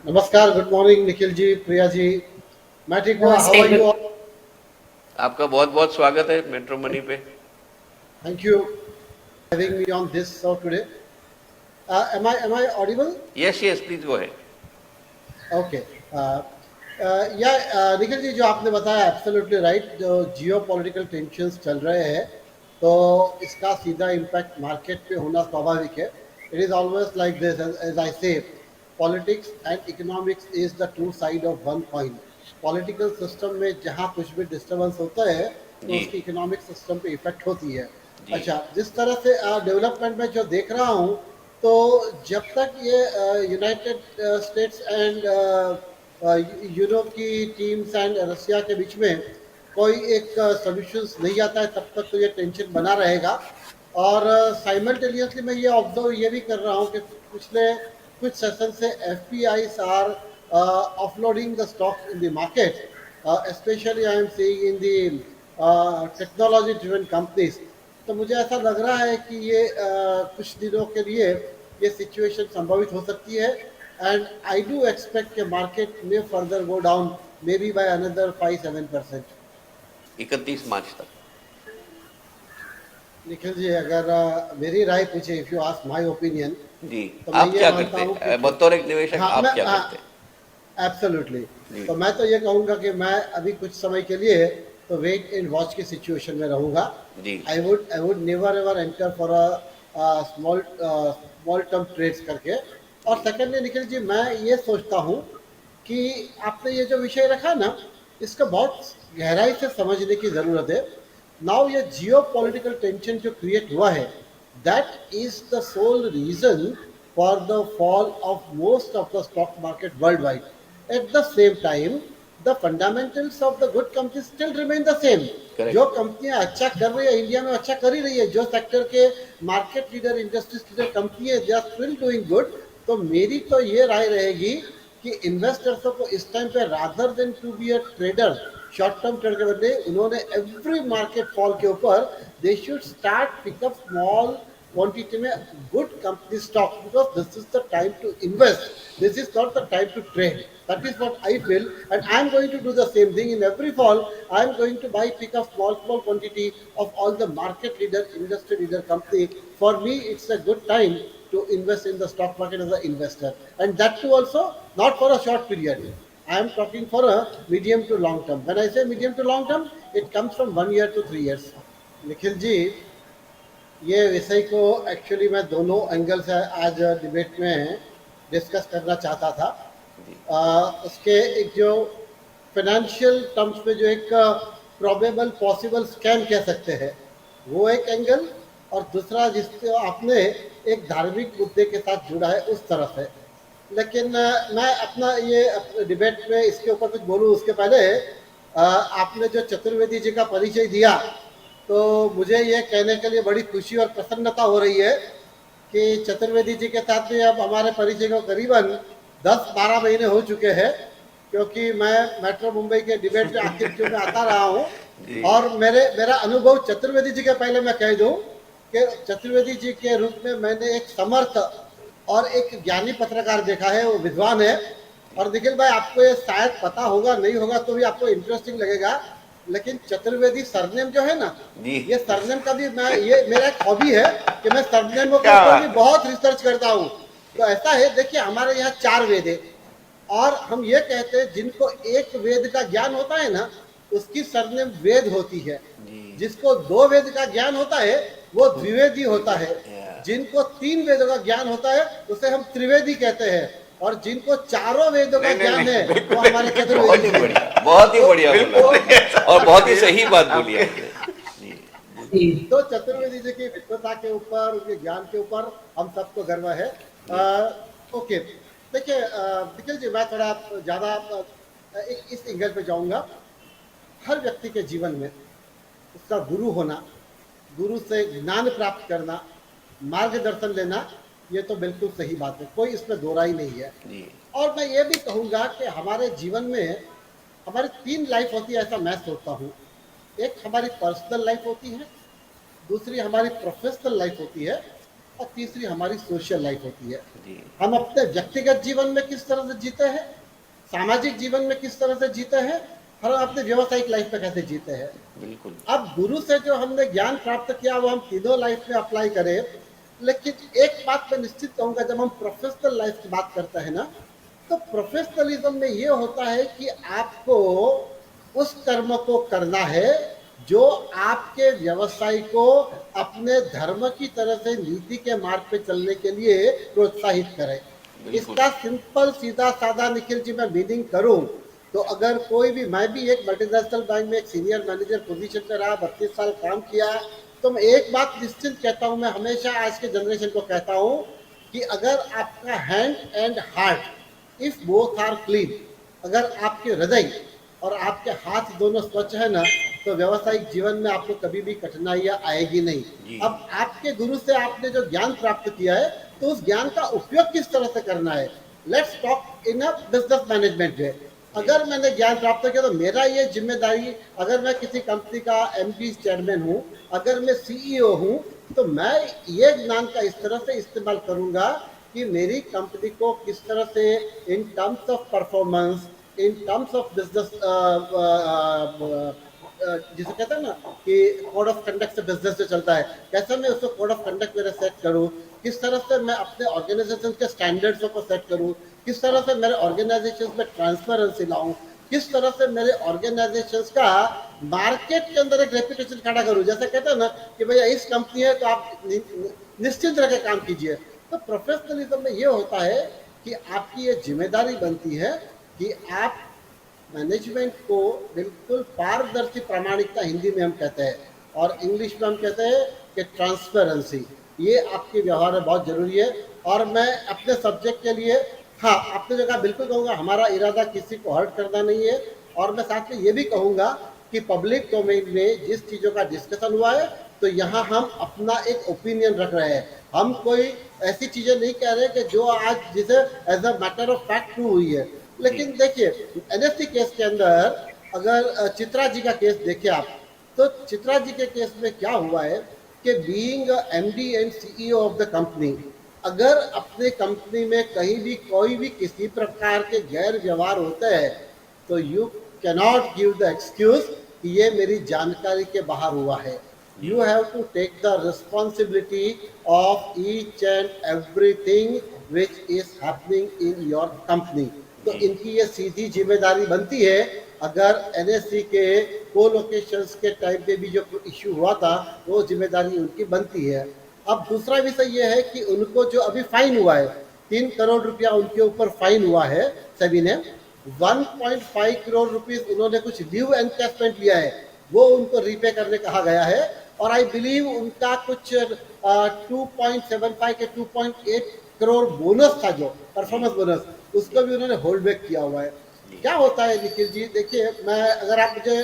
नमस्कार, good morning Nikhil ji, Priya ji. मैं ठीक हूँ। हाउ नमस्ते आर यू गुड। ऑल? आपका बहुत बहुत स्वागत है मेट्रो मनी पे। Thank you having me on this show today. Am I audible? Yes yes please go है। ओके। या निखिल जी, जो आपने बताया एब्सोल्युटली राइट। जो जियो पॉलिटिकल टेंशंस चल रहे हैं, तो इसका सीधा इम्पैक्ट मार्केट पे होना स्वाभाविक है। It is always like this, as I say, politics and economics is the two side of one coin. Political system में जहाँ कुछ भी डिस्टर्बेंस होता है, तो जी उसकी इकोनॉमिक सिस्टम पे इफेक्ट होती है। जी अच्छा, जिस तरह से डेवलपमेंट में जो देख रहा हूँ, तो जब तक ये यूनाइटेड स्टेट्स एंड यूरोप की टीम्स एंड रसिया के बीच में कोई एक सॉल्यूशंस नहीं आता है, तब तक तो ये टेंशन बना रहेगा। और साइमल्टेनियसली मैं ये ऑब्जर्व ये भी कर रहा हूँ कि पिछले कुछ सेशन से F P Is are offloading the stocks in the market, specially I am seeing in the technology driven companies. तो मुझे ऐसा लग रहा है कि ये कुछ दिनों के लिए ये सिचुएशन संभावित हो सकती है। एंड आई डू एक्सपेक्ट कि मार्केट में further go down, may be by another 5-7%। 31 March तक। निखिल जी, अगर मेरी राय पूछे, if you ask my opinion, जी तो मैं आप ये क्या मानता करते हूँ कि हैं बतौर एक निवेशक, हाँ, मैं आप क्या करते हैं? एब्सोल्युटली। जी तो मैं तो ये कहूँगा कि मैं अभी कुछ समय के लिए तो वेट एंड वॉच की सिचुएशन में रहूँगा। जी I would never ever enter for a small term trades करके। और जी सेकेंडली निखिल जी, मैं ये सोचता हूँ कि आपने ये जो विषय रखा ना, इसका बहुत गहराई से समझने की ज़रूरत है। नाउ ये जियो पॉलिटिकल टेंशन जो क्रिएट हुआ है, that is the sole reason for the fall of most of the stock market worldwide. At the same time, the fundamentals of the good company still remain the same. जो correct. कंपनियां अच्छा कर रही है India में, अच्छा कर ही रही है। जो सेक्टर के market leader, industries leader company है, they are still doing good. तो मेरी तो ये राय रहेगी कि इन्वेस्टर्स को इस टाइम पे, rather than to be a trader, short term trade के बदले उन्होंने एवरी मार्केट फॉल के ऊपर they should start pick up small quantity में good company stock, because this is the time to invest, this is not the time to trade. That is what I feel, and I am going to do the same thing. In every fall, I am going to buy, pick up small quantity of all the market leader, industry leader company. For me, it's a good time to invest in the stock market as an investor, and that too also not for a short period. I am talking for a medium to long term. When I say medium to long term, it comes from 1 year to 3 years. Nikhil ji, ये विषय को actually मैं दोनों angle से आज debate में discuss करना चाहता था। जी उसके एक जो फाइनेंशियल टर्म्स में जो एक प्रोबेबल पॉसिबल स्कैम कह सकते हैं, वो एक एंगल। और दूसरा जिसको आपने एक धार्मिक मुद्दे के साथ जुड़ा है, उस तरफ है। लेकिन मैं अपना ये डिबेट में इसके ऊपर कुछ बोलूँ उसके पहले, आपने जो चतुर्वेदी जी का परिचय दिया, तो मुझे ये कहने के लिए बड़ी खुशी और प्रसन्नता हो रही है कि चतुर्वेदी जी के साथ भी अब हमारे परिचय को करीबन 10-12 महीने हो चुके हैं, क्योंकि मैं मेट्रो मुंबई के डिबेट में आखिर क्यों में आता रहा हूँ। जी और मेरा अनुभव चतुर्वेदी जी के पहले मैं कह दूँ कि चतुर्वेदी जी के रूप में मैंने एक समर्थ और एक ज्ञानी पत्रकार देखा है, वो विद्वान है। और निखिल भाई, आपको ये शायद पता होगा, नहीं होगा तो भी आपको इंटरेस्टिंग लगेगा, लेकिन चतुर्वेदी सरनेम जो है ना, जी ये सरनेम का भी मैं, ये मेरा एक हॉबी है कि मैं सरनेमों के क्या ऊपर भी बात है। बहुत रिसर्च करता हूँ। तो ऐसा है, देखिए हमारे यहाँ 4 वेद है, और हम ये कहते हैं जिनको एक वेद का ज्ञान होता है ना, उसकी सरनेम वेद होती है। जी जिसको 2 वेद का ज्ञान होता है, वो द्विवेदी होता है। या, जिनको 3 वेदों का ज्ञान होता है, उसे हम त्रिवेदी कहते हैं। और जिनको चारों वेदों का नहीं नहीं ज्ञान है, नहीं वो बिल्कुल हमारे नहीं, चतुर्वेदी बहुत ही जी हैं। बढ़िया, बहुत ही तो बढ़िया बोला आपने। और बहुत ही सही बात बोली आपने। जी जी तो चतुर्वेदी जी की विद्वता के ऊपर, उनके ज्ञान के ऊपर हम सबको गर्व है। जी ओके। देखिए निखिल जी, मैं थोड़ा ज़्यादा इस एंगल पे जाऊंगा। हर व्यक्ति के जीवन में उसका गुरु होना, गुरु से ज्ञान प्राप्त करना, मार्गदर्शन लेना, ये तो बिल्कुल सही बात है, कोई इसमें दो राय नहीं है। जी और मैं ये भी कहूँगा कि हमारे जीवन में हमारी 3 लाइफ होती है, ऐसा मैं सोचता हूँ। एक हमारी पर्सनल लाइफ होती है, दूसरी हमारी प्रोफेशनल लाइफ होती है, और तीसरी हमारी सोशल लाइफ होती है। जी हम अपने व्यक्तिगत जीवन में किस तरह से जीते हैं, सामाजिक जीवन में किस तरह से जीते हैं, और अपने व्यावसायिक लाइफ में कैसे जीते हैं। बिल्कुल। अब गुरु से जो हमने ज्ञान प्राप्त किया वो हम तीनों लाइफ में अप्लाई करें। लेकिन एक बात मैं निश्चित कहूंगा, जब हम प्रोफेशनल लाइफ की बात करते हैं ना, तो प्रोफेशनलिज्म में ये होता है कि आपको उस कर्म को करना है जो आपके व्यवसाय को अपने धर्म की तरह से नीति के मार्ग पे चलने के लिए प्रोत्साहित करे। बिल्कुल। इसका सिंपल सीधा साधा निखिल जी मैं मीनिंग करूं तो, अगर कोई भी, मैं भी एक मल्टीनेशनल बैंक में एक सीनियर मैनेजर पोजीशन पे रहा, 32 साल काम किया, तो मैं एक बात निश्चित कहता हूं, मैं हमेशा आज के जनरेशन को कहता हूं कि अगर आपका hand and heart if both are clean, अगर आपके हृदय और आपके हाथ दोनों स्वच्छ है ना, तो व्यावसायिक जीवन में आपको कभी भी कठिनाइयां आएगी जी। नहीं। अब आपके गुरु से आपने जो ज्ञान प्राप्त किया है, तो उस ज्ञान का उपयोग किस तरह से करना है। Let's talk in a business management way. अगर मैंने ज्ञान प्राप्त किया तो मेरा ये जिम्मेदारी, अगर मैं किसी कंपनी का एमडी चेयरमैन हूँ, अगर मैं सीईओ हूँ, तो मैं ये ज्ञान का इस तरह से इस्तेमाल करूंगा कि मेरी कंपनी को किस तरह से in terms of performance, in terms of business, जिसे कहते हैं ना कि कोड ऑफ कंडक्ट से बिजनेस जो चलता है, कैसे मैं उसको कोड ऑफ कंडक्ट मेरा सेट करूं, किस तरह से मैं अपने ऑर्गेनाइजेशन के स्टैंडर्ड्स को सेट करूं, किस तरह से मेरे ऑर्गेनाइजेशन में ट्रांसपेरेंसी लाऊं, किस तरह से मेरे ऑर्गेनाइजेशन का मार्केट के अंदर एक रेपुटेशन खड़ा करूं। जैसे कहते हैं ना कि भैया इस कंपनी है तो आप निश्चिंत रह के काम कीजिए। तो प्रोफेशनलिज्म में ये होता है कि आपकी ये जिम्मेदारी बनती है कि आप मैनेजमेंट को बिल्कुल पारदर्शी प्रामाणिकता, हिंदी में हम कहते हैं, और इंग्लिश में हम कहते हैं कि ट्रांसपेरेंसी, ये आपके व्यवहार में बहुत जरूरी है। और मैं अपने सब्जेक्ट के लिए, हाँ आपने जो कहा बिल्कुल कहूँगा, हमारा इरादा किसी को हर्ट करना नहीं है। और मैं साथ में ये भी कहूँगा कि पब्लिक डोमेन में जिस चीज़ों का डिस्कशन हुआ है, तो यहाँ हम अपना एक ओपिनियन रख रहे हैं। हम कोई ऐसी चीज़ें नहीं कह रहे कि जो आज जिसे as a matter of fact true हुई है। लेकिन देखिए एनएससी केस के अंदर अगर चित्रा जी का केस देखें आप, तो चित्रा जी के केस में क्या हुआ है कि being MD and CEO of the company, अगर अपने कंपनी में कहीं भी कोई भी किसी प्रकार के गैर व्यवहार होते हैं, तो you cannot give the excuse कि ये मेरी जानकारी के बाहर हुआ है। You have to take the responsibility of each and everything which is happening in your company. तो इनकी ये सीधी जिम्मेदारी बनती है। अगर एनएससी के कोलोकेशंस के टाइम पे भी जो इश्यू हुआ था, वो जिम्मेदारी उनकी बनती है। अब दूसरा विषय ये है कि उनको जो अभी फाइन हुआ है, 3 करोड़ रुपया उनके ऊपर फाइन हुआ है सभी ने। 1.5 करोड़ रुपीस उन्होंने कुछ लीव एनकैशमेंट लिया है, वो उनको रीपे करने कहा गया है। और आई बिलीव उनका कुछ 2.75 के 2.8 करोड़ बोनस था, जो परफॉर्मेंस बोनस, उसको भी उन्होंने होल्ड बैक किया हुआ है। क्या होता है निखिल जी, देखिए मैं, अगर आप मुझे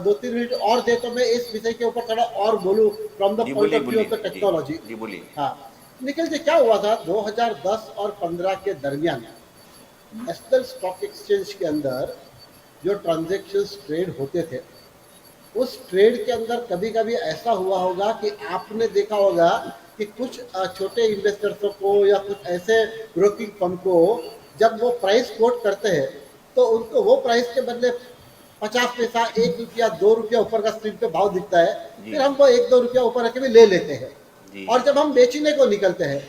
2-3 मिनट और दे तो मैं इस विषय के ऊपर थोड़ा और बोलूं from the point of view of the technology. जी बोलिए। हाँ निखिल जी, क्या हुआ था 2010 और 15 के दरमियान नेशनल स्टॉक एक्सचेंज के अंदर जो ट्रांजेक्शन्स ट्रेड होते थे, उस ट्रेड के अंदर कभी कभी ऐसा हुआ होगा कि आपने देखा होगा कि कुछ छोटे इन्वेस्टर्सों को या कुछ ऐसे ब्रोकिंग फर्म को जब वो प्राइस कोट करते हैं, तो उनको वो प्राइस के बदले 50 पैसा, 1 रुपया, 2 रुपया ऊपर का स्क्रीन पे भाव दिखता है, फिर हम वो 1-2 रुपया ऊपर रख के भी ले लेते हैं। और जब हम बेचने को निकलते हैं,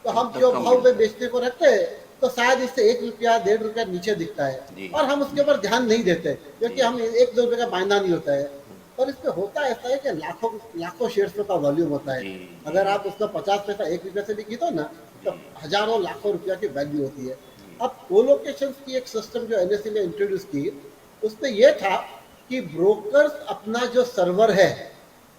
तो हम जो भाव पे बेचने को रखते हैं, तो शायद इससे 1 रुपया, 1.5 रुपया नीचे दिखता है, और हम उसके ऊपर ध्यान नहीं देते, क्योंकि हम 1-2 रुपये का मायना नहीं होता है। और इसमें होता ऐसा है कि लाखों शेयर्स का वॉल्यूम होता है। अगर आप उसका 50 पैसा 1 रुपये से भी खरीदो ना, तो हजारों लाखों रुपया की वैल्यू होती है। अब कोलोकेशन की एक सिस्टम जो एनएससी ने इंट्रोड्यूस की, उसमें यह था कि ब्रोकर्स अपना जो सर्वर है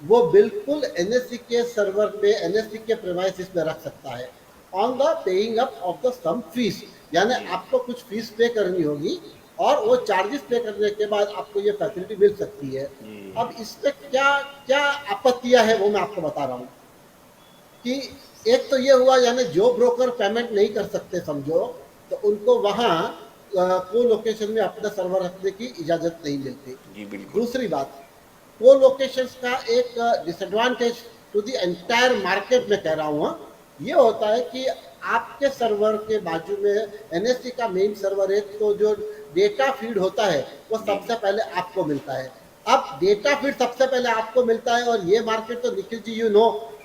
वो बिल्कुल एनएससी के सर्वर पे, एनएससी के प्रेमाइसिस में रख सकता है, on the paying up of the sum fees, यानी आपको कुछ फीस पे करनी होगी और वो चार्जेस पे करने के बाद आपको ये फैसिलिटी मिल सकती है। अब इसमें क्या क्या आपत्तियां है वो मैं आपको बता रहा हूँ कि एक तो ये हुआ, यानी जो ब्रोकर पेमेंट नहीं कर सकते समझो, तो उनको वहाँ को लोकेशन में अपना सर्वर रखने की इजाज़त नहीं मिलती। जी बिल्कुल। दूसरी बात, को लोकेशंस का एक disadvantage to the entire market में कह रहा हूँ, ये होता है कि आपके सर्वर के बाजू में एनएससी का मेन सर्वर है, तो जो डेटा फीड होता है वो जी सबसे पहले आपको मिलता है। अब डेटा फीड सबसे पहले आपको मिलता है, और ये मार्केट तो निखिल जी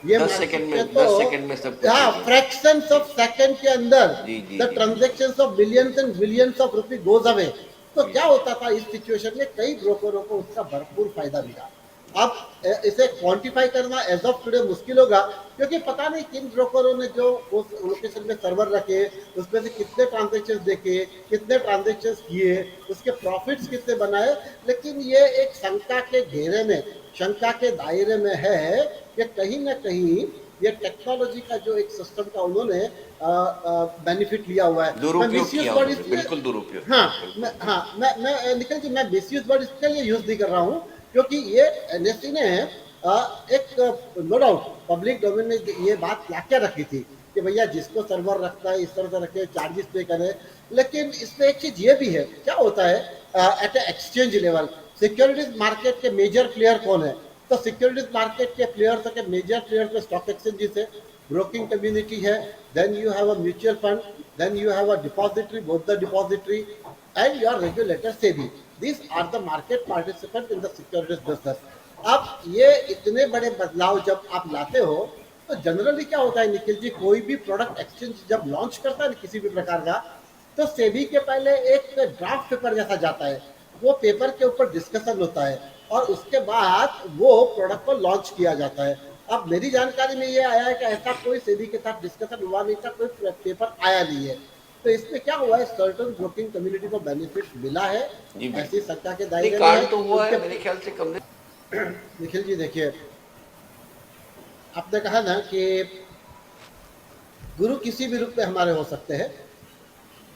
ये 10 सेकंड मार्केट के में तो 10 सेकंड में सब कुछ हाँ चाहिए। फ्रैक्शंस ऑफ सेकंड के अंदर जी जी द जी जी transactions of billions and billions of rupee goes away. तो जी। क्या होता था इस सिचुएशन में, कई ब्रोकरों को उसका भरपूर फायदा मिला। अब इसे क्वांटिफाई करना एज ऑफ टुडे मुश्किल होगा, क्योंकि पता नहीं किन ब्रोकरों ने जो उस लोकेशन में सर्वर रखे, उसमें से कितने ट्रांजेक्शन देखे, कितने ट्रांजेक्शन किए, उसके प्रॉफिट्स कितने बनाए। लेकिन ये एक शंका के घेरे में, शंका के दायरे में है कि कहीं ना कहीं ये टेक्नोलॉजी का जो एक सिस्टम का उन्होंने बेनिफिट लिया हुआ है। मैं दुरुपयोग मिसयूज किया वर्ड उन्होंने, इसलिए, बिल्कुल दुरुपयोग हाँ किया, बिल्कुल हाँ बिल्कुल। मैं निखिल जी, मैं मिसयूज वर्ड इसके लिए यूज नहीं कर रहा हूँ, क्योंकि ये एनएससी ने एक नो डाउट पब्लिक डोमेन में ये बात ला के रखी थी कि भैया जिसको सर्वर रखता है इस तरह से रखे, चार्जेस पे करे। लेकिन इसमें एक चीज ये भी है, क्या होता है at exchange level securities market के मेजर प्लेयर कौन है? तो सिक्योरिटीज मार्केट के प्लेयर्स के मेजर प्लेयर तो स्टॉक एक्सचेंजेस है, ब्रोकिंग कम्युनिटी है, then you have a mutual fund, then you have a depository, both the depository and your regulator SEBI. These are the market participants in the securities business. अब ये इतने बड़े बदलाव जब आप लाते हो, तो जनरली क्या होता है निखिल जी, कोई भी प्रोडक्ट एक्सचेंज जब लॉन्च करता है किसी भी प्रकार का, तो सेबी के पहले एक ड्राफ्ट पेपर जैसा जाता है, वो पेपर के ऊपर डिस्कशन होता है, और उसके बाद वो प्रोडक्ट को लॉन्च किया जाता है। अब मेरी जानकारी में ये आया है कि ऐसा कोई सेबी के साथ डिस्कशन हुआ नहीं था, कोई पेपर आया नहीं है। तो इसमें क्या हुआ है, सर्टन ब्रोकिंग कम्युनिटी को बेनिफिट मिला है, जी ऐसी बिल्कुल। सरकार के नहीं, दायरे में है कांड तो कि हुआ है उनके मेरे ख्याल से कम। निखिल जी देखिए, आपने कहा ना कि गुरु किसी भी रूप में हमारे हो सकते हैं।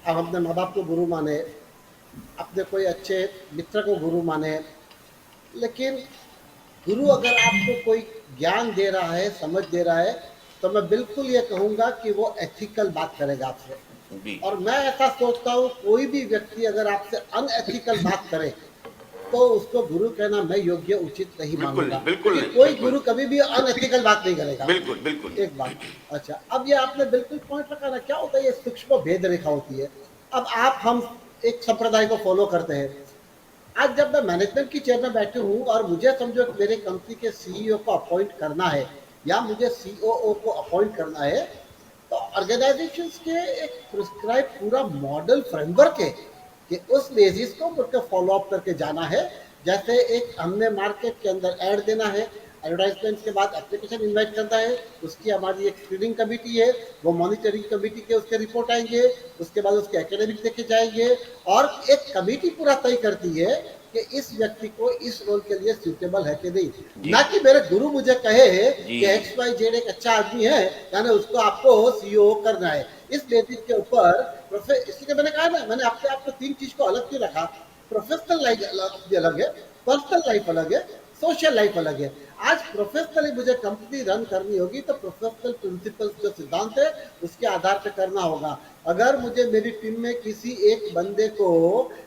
अब हमने माँ बाप को गुरु माने, अपने कोई अच्छे मित्र को गुरु माने, लेकिन गुरु अगर आपको कोई ज्ञान दे रहा है, समझ दे रहा है, तो मैं बिल्कुल ये कहूँगा कि वो एथिकल बात करेगा आपसे। जी और मैं ऐसा सोचता हूँ, कोई भी व्यक्ति अगर आपसे अनएथिकल बात करे, तो उसको गुरु कहना मैं योग्य उचित नहीं बिल्कुल मानूंगा, नहीं, बिल्कुल क्योंकि नहीं, कोई बिल्कुल गुरु कभी भी अनएथिकल बात नहीं करेगा। बिल्कुल बिल्कुल नहीं, एक बात। बिल्कुल। अच्छा, अब ये आपने बिल्कुल पॉइंट रखा ना, क्या होता है, ये सूक्ष्म भेद रेखा होती है। अब आप हम एक संप्रदाय को फॉलो करते हैं। आज जब मैं मैनेजमेंट की चेयर में बैठे हूँ और मुझे समझो कि मेरे कंपनी के सीईओ को अपॉइंट करना है, या मुझे सीओओ को अपॉइंट करना है, तो ऑर्गेनाइजेशंस के एक प्रिस्क्राइब पूरा मॉडल फ्रेमवर्क है कि उस बेसिस को मुझको फॉलो अप करके जाना है। जैसे एक हमने मार्केट के अंदर ऐड देना है, एडवर्टाइजमेंट के बाद एप्लीकेशन इन्वाइट करता है, उसकी हमारी एक स्क्रीनिंग कमेटी है, वो मॉनिटरिंग कमेटी के उसके रिपोर्ट आएंगे, उसके बाद उसके एकेडमिक देखे जाएंगे, और एक कमेटी पूरा तय करती है कि इस व्यक्ति को इस रोल के लिए सूटेबल है कि नहीं। जी ना कि मेरे गुरु मुझे कहे जी कि एक्स वाई जेड एक अच्छा आदमी है, यानी उसको आपको सीईओ करना है। इस बेसिस के ऊपर इसलिए मैंने कहा ना, मैंने अपने आप को तीन चीज को अलग क्यों रखा, प्रोफेशनल लाइफ अलग है, पर्सनल लाइफ अलग है, सोशल लाइफ अलग है। आज प्रोफेशनली मुझे कंपनी रन करनी होगी, तो प्रोफेशनल प्रिंसिपल्स जो सिद्धांत है उसके आधार पर करना होगा। अगर मुझे मेरी टीम में किसी एक बंदे को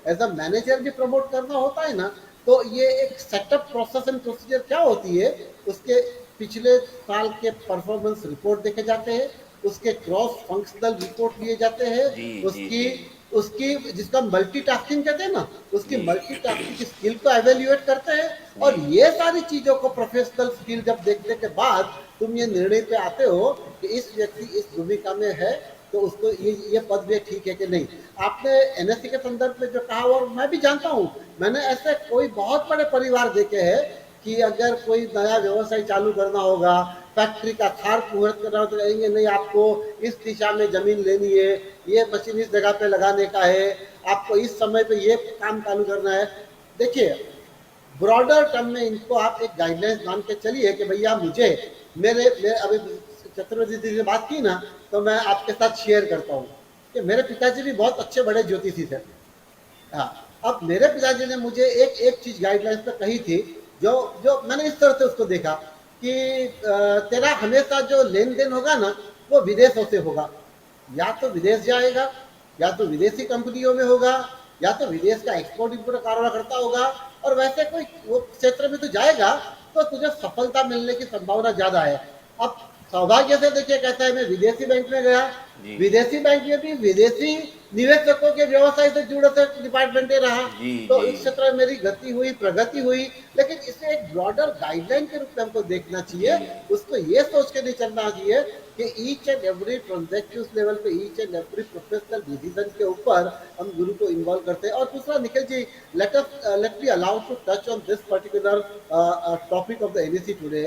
एज अ मैनेजर भी प्रमोट करना होता है ना, तो ये एक सेटअप प्रोसेस एंड प्रोसीजर क्या होती है, उसके पिछले साल के परफॉर्मेंस रिपोर्ट देखे जाते हैं, उसके क्रॉस फंक्शनल रिपोर्ट लिए जाते हैं, जी जी उसकी जी उसकी जिसका मल्टीटास्किंग कहते हैं ना, उसकी जी मल्टीटास्किंग की स्किल को एवेल्युएट करते हैं। जी और ये सारी चीजों को प्रोफेशनल स्किल जब देखने के बाद तुम ये निर्णय पे आते हो कि इस व्यक्ति इस भूमिका में है, तो उसको ये पद भी ठीक है कि नहीं। आपने एनएससी के संदर्भ में जो कहा, और मैं भी जानता हूँ, मैंने ऐसे कोई बहुत बड़े परिवार देखे हैं कि अगर कोई नया व्यवसाय चालू करना होगा, फैक्ट्री का खार मुहूर्त करना हो, तो कहेंगे नहीं आपको इस दिशा में जमीन लेनी है, ये मशीन इस जगह पे लगाने का है, आपको इस समय पे ये काम चालू करना है। देखिए, ब्रॉडर टर्म में इनको आप एक गाइडलाइंस मान के चलिए कि भैया मुझे मेरे अभी चतुर्वेदी जी से बात की ना, तो मैं आपके साथ शेयर करता हूँ कि मेरे पिताजी भी बहुत अच्छे बड़े ज्योतिषी थे। हाँ, अब मेरे पिताजी ने मुझे एक एक चीज गाइडलाइंस पे कही थी, जो जो मैंने इस तरह से उसको देखा कि तेरा हमेशा जो लेन देन होगा ना, वो विदेशों से होगा। या तो विदेश जाएगा, या तो विदेशी कंपनियों में होगा, या तो विदेश का एक्सपोर्ट इम्पोर्ट कारोबार करता होगा, और वैसे कोई वो क्षेत्र में तो जाएगा, तो तुझे सफलता मिलने की संभावना ज्यादा है। अब सौभाग्य से देखिए कैसा है, मैं विदेशी बैंक में गया, जी। विदेशी बैंक में भी विदेशी निवेशकों के व्यवसाय से जुड़े से डिपार्टमेंट रहा। जी तो जी इस क्षेत्र में मेरी गति हुई, प्रगति हुई, लेकिन इसे एक ब्रॉडर गाइडलाइन के रूप में हमको देखना चाहिए। जी। उसको ये सोच के नहीं चलना चाहिए कि each and every transaction level पे, each and every professional decision के ऊपर हम गुरु को इन्वॉल्व करते हैं। और दूसरा Nikhil ji, let me allow to touch on this particular topic of the NEC today,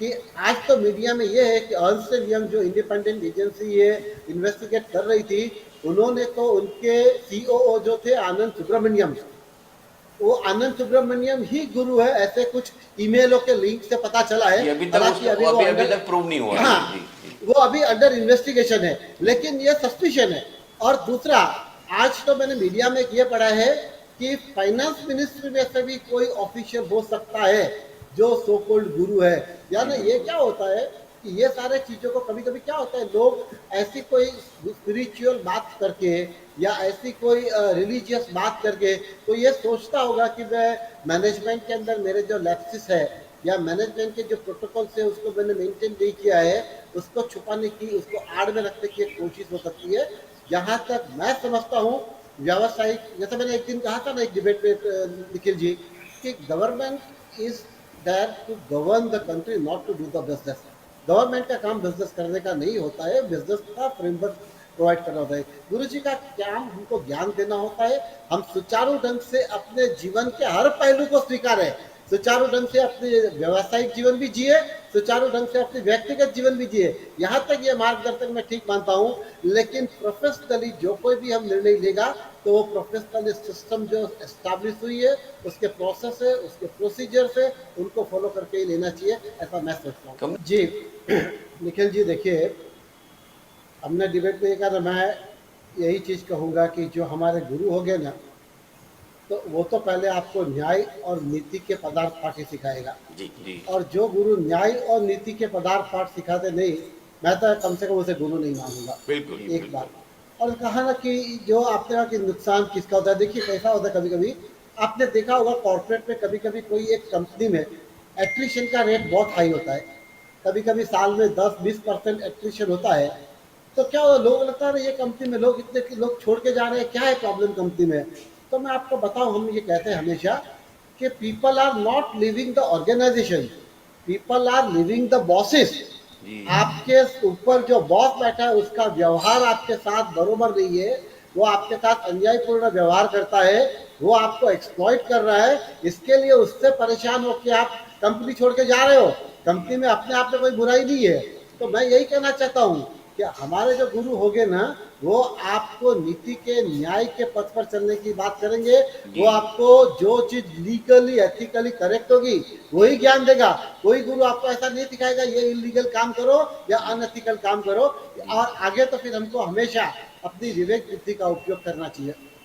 कि आज तो मीडिया में ये है कि अर्न्स्ट एंड यंग जो इंडिपेंडेंट एजेंसी ये इन्वेस्टिगेट कर रही थी, उन्होंने तो उनके सीओओ जो थे आनंद सुब्रमण्यम, वो आनंद सुब्रमण्यम ही गुरु है, ऐसे कुछ ईमेलों के लिंक से पता चला है। जी, अभी तक हालांकि अभी वो अभी तक प्रूव नहीं हुआ है। हाँ, जी जी वो अभी अंडर इन्वेस्टिगेशन है, लेकिन ये सस्पिशन है। और दूसरा, आज तो मैंने मीडिया में ये पढ़ा है कि फाइनेंस मिनिस्ट्री में से भी कोई ऑफिशियल हो सकता है जो सो कॉल्ड गुरु है। यानी ये क्या होता है कि ये सारे चीजों को कभी कभी क्या होता है, लोग ऐसी कोई स्पिरिचुअल बात करके या ऐसी कोई रिलीजियस बात करके तो ये सोचता होगा कि मैं मैनेजमेंट के अंदर मेरे जो लैप्सिस है या मैनेजमेंट के जो प्रोटोकॉल्स है उसको मैंने मेंटेन नहीं किया है, उसको छुपाने की, उसको आड़ में रखने की एक कोशिश हो सकती है। जहां तक मैं समझता हूँ, व्यावसायिक, जैसे मैंने एक दिन कहा था ना एक डिबेट में निखिल जी, कि government is there to govern the country, not to do the business. Government का काम बिजनेस करने का नहीं होता है, बिजनेस का फ्रेमवर्क प्रोवाइड करना होता है। गुरु जी का काम हमको ज्ञान देना होता है, हम सुचारू ढंग से अपने जीवन के हर पहलू को स्वीकारें, सुचारू ढंग से अपने व्यावसायिक जीवन भी जिए, सुचारू ढंग से अपने व्यक्तिगत जीवन भी जिए। यहाँ तक ये मार्गदर्शन मैं ठीक मानता हूँ, लेकिन प्रोफेशनली जो कोई भी हम निर्णय लेगा तो वो प्रोफेशनल सिस्टम जो एस्टैब्लिश हुई है, उसके प्रोसेस है, उसके प्रोसीजर है, उनको फॉलो करके ही लेना चाहिए, ऐसा मैं सोचता हूँ। जी निखिल जी, देखिए हमने डिबेट में ये कहा, मैं यही चीज़ कहूँगा कि जो हमारे गुरु हो गए ना, तो वो तो पहले आपको न्याय और नीति के पदार्थ पाठ ही सिखाएगा। जी जी और जो गुरु न्याय और नीति के पदार्थ पाठ सिखाते नहीं, मैं तो कम से कम उसे गुरु नहीं मानूंगा। बिल्कुल एक बिल्कुल। बात। और कहा ना कि जो आपने कहा कि नुकसान किसका होता है, देखिए कैसा होता है, कभी कभी आपने देखा होगा कॉर्पोरेट में कभी कभी कोई एक कंपनी में एट्रिशन का रेट बहुत हाई होता है, कभी कभी साल में 10-20% एट्रिशन होता है। तो क्या होगा, लोग लगता है ये कंपनी में लोग इतने लोग छोड़ के जा रहे हैं, क्या है प्रॉब्लम कंपनी में। तो मैं आपको बताऊं, हम ये कहते हैं हमेशा कि people are not living the organisation, people are living the bosses. जी आपके ऊपर जो बॉस बैठा है उसका व्यवहार आपके साथ बरोबर नहीं है, वो आपके साथ अन्यायपूर्ण व्यवहार करता है, वो आपको एक्सप्लॉइट कर रहा है, इसके लिए उससे परेशान हो कि आप कंपनी छोड़ के जा रहे हो। कंपनी में अपने आप में कोई बुराई नहीं है। तो मैं यही कहना चाहता हूँ कि हमारे जो गुरु होंगे ना, वो आपको नीति के, न्याय के पथ पर चलने की बात करेंगे, वो आपको जो चीज लीगली एथिकली करेक्ट होगी वही ज्ञान देगा। कोई गुरु आपको ऐसा नहीं दिखाएगा ये इलीगल काम करो या अनएथिकल काम करो। और आगे तो फिर हमको हमेशा अपनी विवेक बुद्धि का उपयोग करना चाहिए।